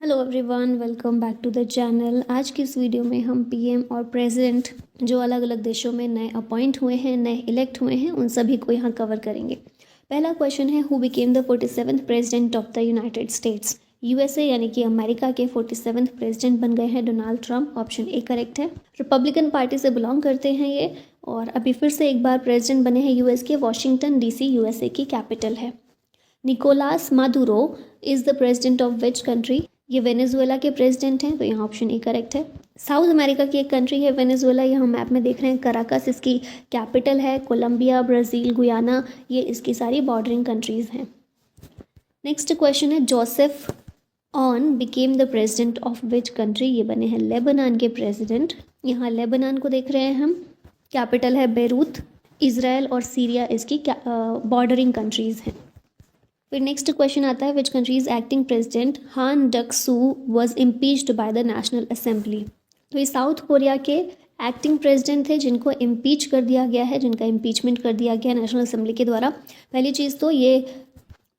Hello everyone, welcome back to the channel. आज की इस वीडियो में हम पीएम और प्रेसिडेंट जो अलग अलग देशों में नए अपॉइंट हुए हैं, नए इलेक्ट हुए हैं, उन सभी को यहाँ कवर करेंगे। पहला क्वेश्चन है, who became the 47th president of the United states. USA यानी कि अमेरिका के 47th प्रेसिडेंट बन गए हैं Donald Trump. Option A correct है। रिपब्लिकन पार्टी से बिलोंग करते हैं ये, और अभी फिर से एक बार प्रेसिडेंट बने हैं यूएस के। वॉशिंगटन डीसी यूएसए की कैपिटल है। Nicolas Maduro is the president of which country. ये वेनेजुएला के प्रेसिडेंट हैं, तो यहाँ ऑप्शन ए करेक्ट है। साउथ अमेरिका की एक कंट्री है वेनेजुएला, यहाँ मैप में देख रहे हैं। कराकस इसकी कैपिटल है। कोलंबिया, ब्राज़ील, गुयाना, ये इसकी सारी बॉर्डरिंग कंट्रीज़ हैं। नेक्स्ट क्वेश्चन है, Joseph on became the president of which country. ये बने हैं लेबनान के प्रेसिडेंट। यहाँ लेबनान को देख रहे हैं हम, कैपिटल है बेरूत। इज़राइल और सीरिया इसकी बॉर्डरिंग कंट्रीज़ हैं। फिर नेक्स्ट क्वेश्चन आता है, which countries acting president Han Duck Soo was impeached by the national assembly. तो ये साउथ कोरिया के एक्टिंग प्रेसिडेंट थे जिनको इम्पीच कर दिया गया है, जिनका इम्पीचमेंट कर दिया गया नेशनल असेंबली के द्वारा। पहली चीज़ तो ये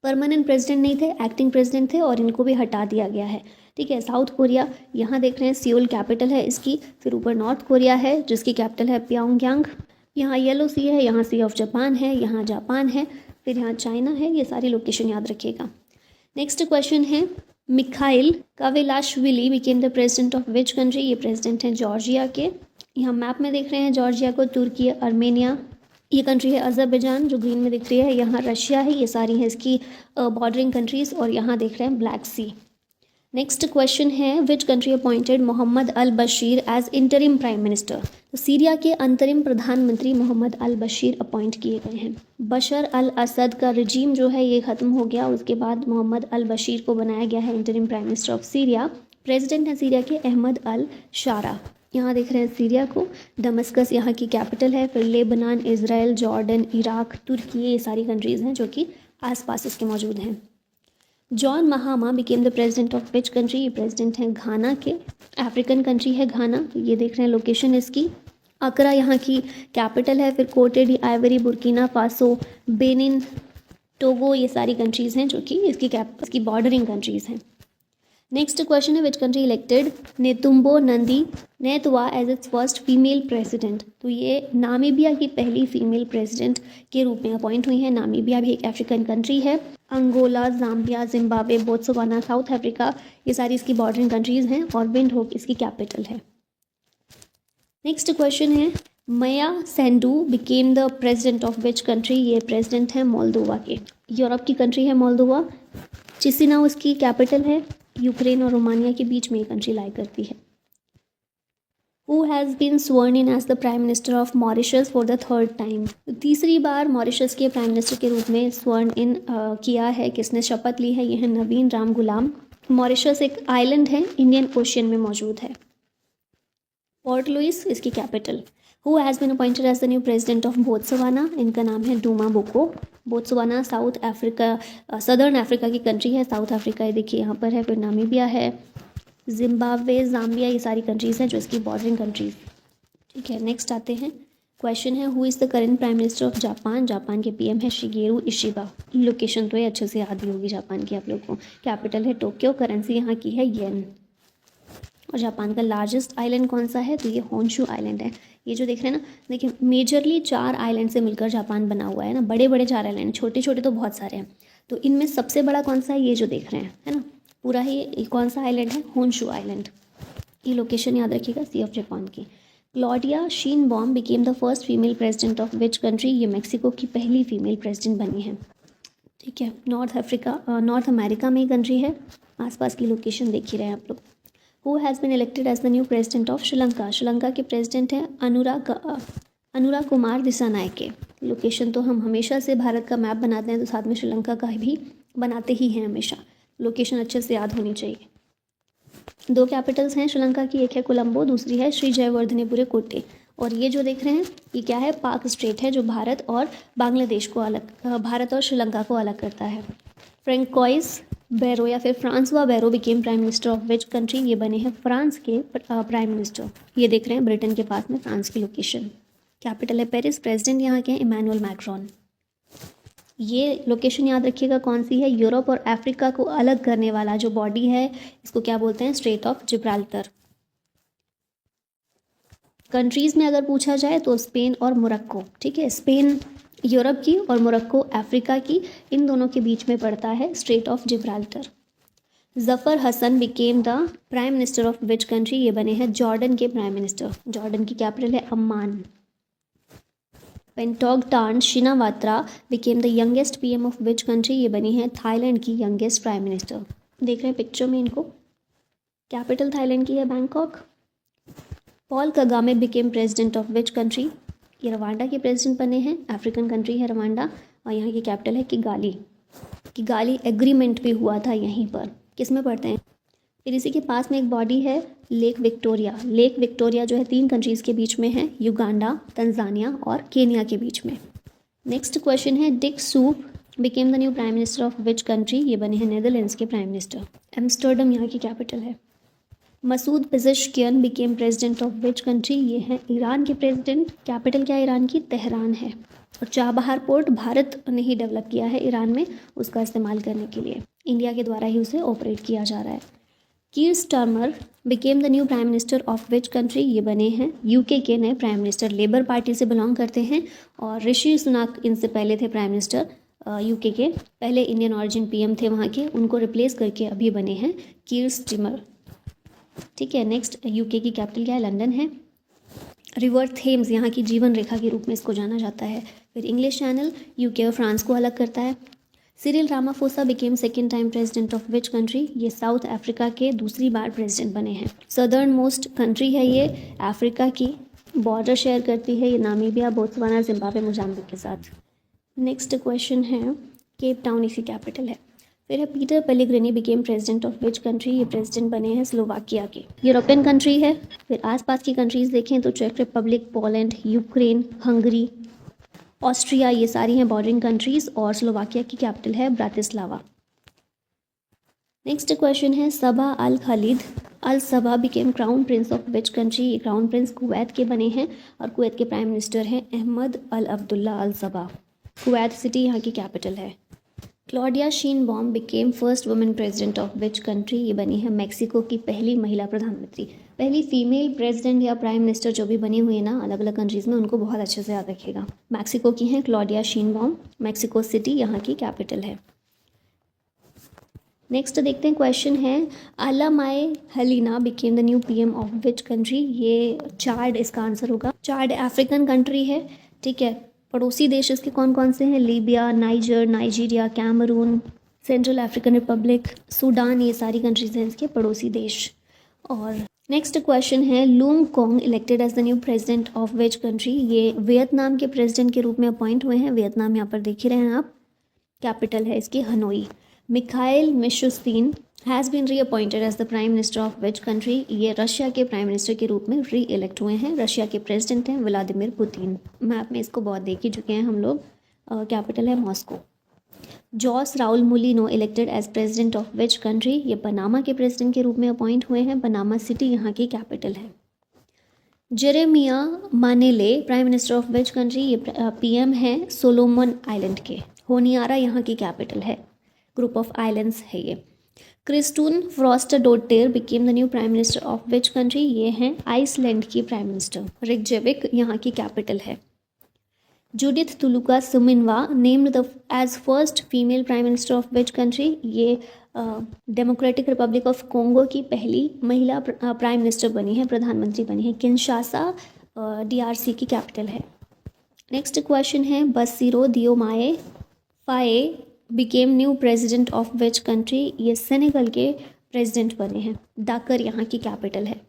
परमानेंट प्रेसिडेंट नहीं थे, एक्टिंग प्रेसिडेंट थे, और इनको भी हटा दिया गया है। ठीक है, साउथ कोरिया यहाँ देख रहे हैं, सियोल कैपिटल है इसकी। फिर ऊपर नॉर्थ कोरिया है जिसकी कैपिटल है प्योंगयांग। यहाँ येलो सी है, यहाँ सी ऑफ जापान है, यहाँ जापान है, फिर यहाँ चाइना है। ये सारी लोकेशन याद रखिएगा। नेक्स्ट क्वेश्चन है, Mikheil Kavelashvili became the president of which country. ये प्रेसिडेंट हैं जॉर्जिया के। यहाँ मैप में देख रहे हैं जॉर्जिया को, तुर्की, अर्मेनिया, ये कंट्री है अजरबैजान जो ग्रीन में दिख रही है। यहाँ रशिया है, ये सारी हैं इसकी बॉर्डरिंग कंट्रीज़, और यहाँ देख रहे हैं ब्लैक सी। नेक्स्ट क्वेश्चन है, which country appointed Mohammed al Bashir as interim prime minister. तो सीरिया के अंतरिम प्रधानमंत्री मोहम्मद अल बशीर अपॉइंट किए गए हैं। बशर अल असद का रजीम जो है ये ख़त्म हो गया, उसके बाद मोहम्मद अल बशीर को बनाया गया है interim prime minister of Syria. President है सीरिया के अहमद अल शारा। यहाँ देख रहे हैं सीरिया को, दमस्कस यहाँ की कैपिटल है। फिर लेबनान, इज़राइल, जॉर्डन, इराक, तुर्की, ये सारी कंट्रीज़ हैं जो कि आसपास इसके मौजूद हैं। John महामा became the president of which country. ये प्रेसिडेंट हैं घाना के। अफ्रीकन कंट्री है घाना, ये देख रहे हैं लोकेशन इसकी। अकरा यहाँ की कैपिटल है। फिर Cote d'Ivoire, Burkina Faso, Benin, Togo, ये सारी कंट्रीज़ हैं जो कि इसकी बॉर्डरिंग कंट्रीज़ हैं। नेक्स्ट क्वेश्चन है, which country elected Netumbo Nandi Ndaitwah as its first female president. तो ये नामीबिया की पहली फीमेल प्रेसिडेंट के रूप में अपॉइंट हुई हैं। नामीबिया भी एक अफ्रीकन कंट्री है। Angola, Zambia, Zimbabwe, Botswana, South Africa, ये सारी इसकी बॉर्डरिंग कंट्रीज़ हैं, और विंडहोक इसकी कैपिटल है। नेक्स्ट क्वेश्चन है, Maia Sandu became the president of which country. ये प्रेसिडेंट हैं मोल्दोवा के। यूरोप की कंट्री है मोल्दोवा। चिसिनाउ इसकी कैपिटल है। यूक्रेन और रोमानिया के बीच में ये कंट्री लाई करती है। Who has been sworn in as the Prime Minister of Mauritius for the third time? तीसरी बार मॉरिशस के प्राइम मिनिस्टर के रूप में स्वर्ण इन किया है, किसने शपथ ली है? ये है नवीन राम गुलाम। मॉरिशस एक आइलैंड है, इंडियन ओशियन में मौजूद है। पोर्ट लुइस इसकी capital. Who has been appointed as the new president of Botswana? इनका नाम है Duma Boko. Botswana South Africa, Southern Africa की कंट्री है। साउथ अफ्रीका ये देखिए यहाँ पर है। फिर नामीबिया है, जिम्बाब्वे, जाम्बिया, ये सारी कंट्रीज़ हैं जो इसकी बॉर्डरिंग कंट्रीज। ठीक है, नेक्स्ट आते हैं। क्वेश्चन है, who is the current prime minister of Japan. Japan के पीएम है शिगेरू इशिबा। लोकेशन तो ये अच्छे से याद ही होगी जापान की आप लोग को। कैपिटल है टोक्यो, करेंसी यहाँ की है येन। और जापान का लार्जेस्ट आइलैंड कौन सा है? तो ये होन्शू आइलैंड है। ये जो देख रहे हैं ना, देखिए मेजरली 4 आइलैंड से मिलकर जापान बना हुआ है ना। बड़े बड़े 4 आइलैंड, छोटे छोटे तो बहुत सारे हैं। तो इनमें सबसे बड़ा कौन सा है? ये जो देख रहे हैं, है ना, पूरा ही कौन सा आइलैंड है? Honshu island. ये लोकेशन याद रखिएगा, सी ऑफ जापान की। Claudia Sheinbaum became the first female president of which country. ये मेक्सिको की पहली फीमेल प्रेसिडेंट बनी है। ठीक है, नॉर्थ अमेरिका में ही कंट्री है। आसपास की लोकेशन देख ही रहे हैं आप लोग। Who has been elected as the new president of Sri Lanka. Sri Lanka के प्रेसिडेंट हैं अनुरा कुमार दिसानायके। लोकेशन तो हम हमेशा से भारत का मैप बनाते हैं तो साथ में श्रीलंका का भी बनाते ही हैं हमेशा। लोकेशन अच्छे से याद होनी चाहिए। 2 कैपिटल्स हैं श्रीलंका की, एक है कोलंबो, दूसरी है श्री जयवर्धनेपुरे कोटे। और ये जो देख रहे हैं ये क्या है? पाक स्टेट है जो भारत और बांग्लादेश को भारत और श्रीलंका को अलग करता है। फ्रेंकोइस बैरो या फिर Francois Bayrou became prime minister of which country. ये बने हैं फ्रांस के प्राइम मिनिस्टर। ये देख रहे हैं ब्रिटेन के पास में फ्रांस की लोकेशन। कैपिटल है पेरिस। प्रेसिडेंट यहाँ के हैं इमैनुअल मैक्रोन। ये लोकेशन याद रखिएगा कौन सी है, यूरोप और अफ्रीका को अलग करने वाला जो बॉडी है इसको क्या बोलते हैं, स्ट्रेट ऑफ जिब्राल्टर। कंट्रीज़ में अगर पूछा जाए तो स्पेन और मोरक्को, ठीक है, स्पेन यूरोप की और मोरक्को अफ्रीका की, इन दोनों के बीच में पड़ता है Strait of Gibraltar. Jafar Hassan became the prime minister of which country, ये बने हैं जॉर्डन के प्राइम मिनिस्टर। जॉर्डन की कैपिटल है Amman. Paetongtarn Shinawatra became the youngest PM of which country, ये बनी है थाईलैंड की यंगेस्ट प्राइम मिनिस्टर। देख रहे हैं पिक्चर में इनको, कैपिटल थाईलैंड की है Bangkok. Paul Kagame became president of which country, ये रवांडा के प्रेसिडेंट बने हैं, अफ्रीकन कंट्री है रवांडा, और यहाँ की कैपिटल है किगाली। किगाली एग्रीमेंट भी हुआ था यहीं पर, किस में पढ़ते हैं। फिर इसी के पास में एक बॉडी है लेक विक्टोरिया। लेक विक्टोरिया जो है 3 कंट्रीज़ के बीच में है, युगांडा, तंजानिया और केनिया के बीच में। नेक्स्ट क्वेश्चन है Dick soup became the new prime minister of which country, ये बने हैं नेदरलैंड्स के प्राइम मिनिस्टर। एम्स्टर्डम यहाँ की कैपिटल है। Masoud Pezeshkian became president of which country, ये है ईरान के प्रेसिडेंट। कैपिटल क्या ईरान की, तेहरान है। और चाबहार पोर्ट भारत ने ही डेवलप किया है ईरान में, उसका इस्तेमाल करने के लिए इंडिया के द्वारा ही उसे ऑपरेट किया जा रहा है। Keir Starmer became the new prime minister of which country, ये बने हैं यूके के नए प्राइम मिनिस्टर, लेबर पार्टी से बिलोंग करते हैं। और ऋषि सुनाक इनसे पहले थे प्राइम मिनिस्टर यूके के, पहले इंडियन ऑरिजिन पीएम थे वहाँ के, उनको रिप्लेस करके अभी बने हैं कीर स्टारमर। ठीक है, नेक्स्ट यूके की कैपिटल क्या है, लंदन है। रिवर थेम्स यहाँ की जीवन रेखा के रूप में इसको जाना जाता है। फिर इंग्लिश चैनल यूके और फ्रांस को अलग करता है। Cyril Ramaphosa became second time president of which country, ये साउथ अफ्रीका के दूसरी बार प्रेसिडेंट बने हैं। सदर्न मोस्ट कंट्री है ये अफ्रीका की, बॉर्डर शेयर करती है ये नामीबिया, बोत्सवाना, जिम्बाब्वे, मोजाम्बिक के साथ। नेक्स्ट क्वेश्चन है केप टाउन इसकी कैपिटल है। फिर है Peter Pellegrini became president of which country, ये प्रेसिडेंट बने हैं स्लोवाकिया के, यूरोपियन कंट्री है। फिर आसपास की कंट्रीज़ देखें तो चेक Republic, Poland, Ukraine, Hungary, Austria, ये सारी हैं बॉर्डरिंग कंट्रीज़। और स्लोवाकिया की कैपिटल है ब्रातिस्लावा। नेक्स्ट क्वेश्चन है Sabah al Khalid al Sabah became crown prince of which country, ये क्राउन प्रिंस कुवैत के बने हैं और कुवैत के प्राइम मिनिस्टर हैं Ahmad al Abdullah al Sabah. Kuwait City यहाँ की कैपिटल है। Claudia Sheinbaum became first women president of which country, ये बनी है मैक्सिको की पहली महिला प्रधानमंत्री। पहली फीमेल प्रेसिडेंट या प्राइम मिनिस्टर जो भी बनी हुई है ना अलग अलग कंट्रीज़ में, उनको बहुत अच्छे से याद रखिएगा। मैक्सिको की हैं क्लॉडिया शीनबॉम, मैक्सिको सिटी यहाँ की कैपिटल है। नेक्स्ट देखते हैं क्वेश्चन है Allamaye Halina became the new PM of which country, ये चाड इसका आंसर होगा। चाड अफ्रीकन कंट्री है, ठीक है। पड़ोसी देश इसके कौन कौन से हैं, Libya, Niger, Nigeria, Cameroon, Central African Republic, Sudan, ये सारी कंट्रीज हैं इसके पड़ोसी देश। और नेक्स्ट क्वेश्चन है Luong Cuong elected as the new president of which country, ये वियतनाम के प्रेसिडेंट के रूप में अपॉइंट हुए हैं। वियतनाम यहाँ पर देख ही रहे हैं आप, कैपिटल है इसकी Hanoi. Mikhail Mishustin has been reappointed as the prime minister of which country, ये रशिया के प्राइम मिनिस्टर के रूप में री इलेक्ट हुए हैं। रशिया के प्रेसिडेंट हैं व्लादिमीर पुतिन। मैप में इसको बहुत देख ही चुके हैं हम लोग, कैपिटल है Moscow. Jose Raul Mulino elected as president of which country, ये पनामा के प्रेसिडेंट के रूप में अपॉइंट हुए हैं। पनामा सिटी यहाँ की कैपिटल है। Jeremiah Manele prime minister of which country, ये पीएम है सोलोमन आइलैंड के। होनियारा यहाँ की कैपिटल है, ग्रुप ऑफ आइलैंड्स है ये। Kristrun Frostadottir became the new prime minister of which country, ये हैं आइसलैंड की प्राइम मिनिस्टर। रिकजेविक यहाँ की कैपिटल है। Judith Tuluka Suminwa named as first female prime minister of which country, ये डेमोक्रेटिक रिपब्लिक ऑफ कोंगो की पहली महिला प्राइम मिनिस्टर बनी है, प्रधानमंत्री बनी है। किंशासा डीआरसी की कैपिटल है। नेक्स्ट क्वेश्चन है Bassirou Diomaye Faye became new president of which country, ये सेनेगल के प्रेसिडेंट बने हैं। डाकर यहाँ की कैपिटल है।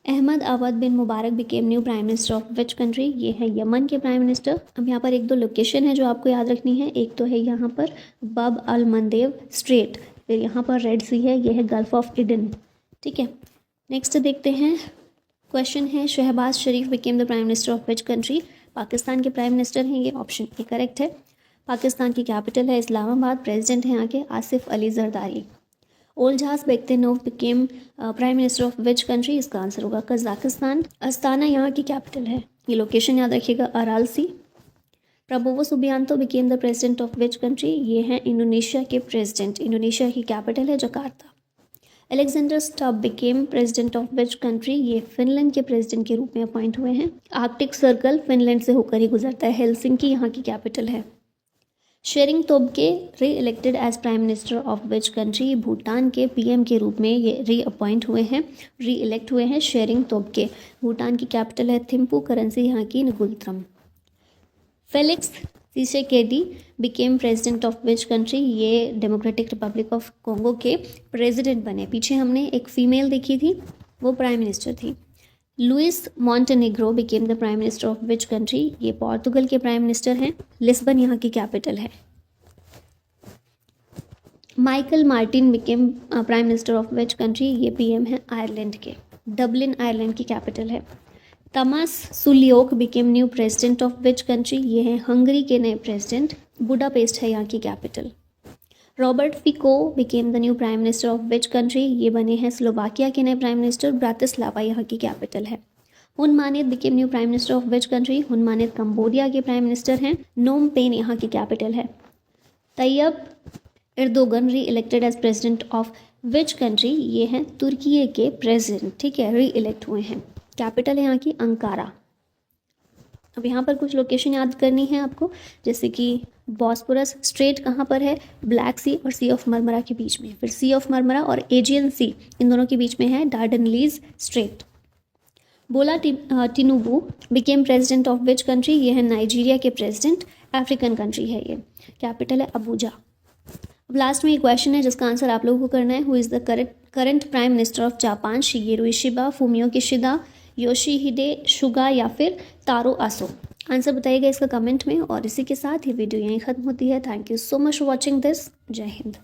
Ahmed Awad bin Mubarak became new prime minister of which country, ये है यमन के प्राइम मिनिस्टर। अब यहाँ पर एक दो लोकेशन है जो आपको याद रखनी है। एक तो है यहाँ पर बब अल मंदेव स्ट्रेट, फिर यहाँ पर रेड सी है, ये है गल्फ ऑफ इडन, ठीक है। नेक्स्ट देखते हैं क्वेश्चन है Shehbaz Sharif became the prime minister of which country, Pakistan के प्राइम मिनिस्टर हैं, ये ऑप्शन ए करेक्ट है। पाकिस्तान की कैपिटल है इस्लामाबाद, प्रेसिडेंट हैं यहाँ के Asif Ali Zardari. Olzhas Bektenov became prime minister of which country, इसका आंसर होगा कजाकिस्तान। अस्ताना यहाँ की कैपिटल है, ये लोकेशन याद रखिएगा, Aral Sea. Prabowo Subianto became the president of which country? ये हैं इंडोनेशिया के प्रेसिडेंट। इंडोनेशिया की कैपिटल है Jakarta. Alexander Stubb became president of which country? ये फिनलैंड के प्रेसिडेंट के रूप में अपॉइंट हुए हैं। आर्कटिक सर्कल फिनलैंड से होकर ही गुजरता है। हेलसिंकी यहाँ की कैपिटल है। शेरिंग तोब्गे री elected as prime minister of which country? Bhutan के पीएम के रूप में ये री अपॉइंट हुए हैं, री इलेक्ट हुए हैं शेरिंग तोब्गे। भूटान की कैपिटल है थिम्पू, करेंसी यहाँ की ngultrum. Felix Tshisekedi became president of which country? ये डेमोक्रेटिक रिपब्लिक ऑफ कॉन्गो के प्रेसिडेंट बने। पीछे हमने एक फीमेल देखी थी, वो प्राइम मिनिस्टर थी। Luis Montenegro became the prime minister of which country? ये पोर्तुगल के प्राइम मिनिस्टर हैं। लिस्बन यहाँ की कैपिटल है। Micheal Martin became prime minister of which country? ये पीएम है आयरलैंड के। डबलिन आयरलैंड की कैपिटल है। Tamas Sulyok became new president of which country? ये हैं हंगरी के नए प्रेसिडेंट। बुडापेस्ट है यहाँ की capital. Robert Fico became the new prime minister of which country? ये बने हैं स्लोवाकिया के नए प्राइम मिनिस्टर। ब्रातिस्लावा यहाँ की कैपिटल है। Hun Manet became new prime minister of which country? Hun Manet Cambodia के प्राइम मिनिस्टर हैं। नोम पेन यहाँ की कैपिटल है। तैयब एर्दोगन री elected as president of which country? ये हैं तुर्की के प्रेसिडेंट, ठीक है, री इलेक्ट हुए हैं। कैपिटल है यहाँ की अंकारा। अब यहाँ पर कुछ लोकेशन याद करनी है आपको, जैसे कि बॉस्पोरस स्ट्रेट कहाँ पर है? ब्लैक सी और सी ऑफ मरमरा के बीच में। फिर सी ऑफ मरमरा और एजियन सी, इन दोनों के बीच में है डार्डनलीज स्ट्रेट। बोला Tinubu became president of which country? ये है नाइजीरिया के प्रेसिडेंट, अफ्रीकन कंट्री है ये। कैपिटल है अबूजा। अब लास्ट में एक क्वेश्चन है जिसका आंसर आप लोगों को करना है। Who is the current prime minister of Japan? Shigeru Ishiba, Fumio Kishida, Yoshihide Suga या फिर तारो आसो? आंसर बताइएगा इसका कमेंट में। और इसी के साथ ये वीडियो यहीं ख़त्म होती है। Thank you so much for watching this. जय हिंद।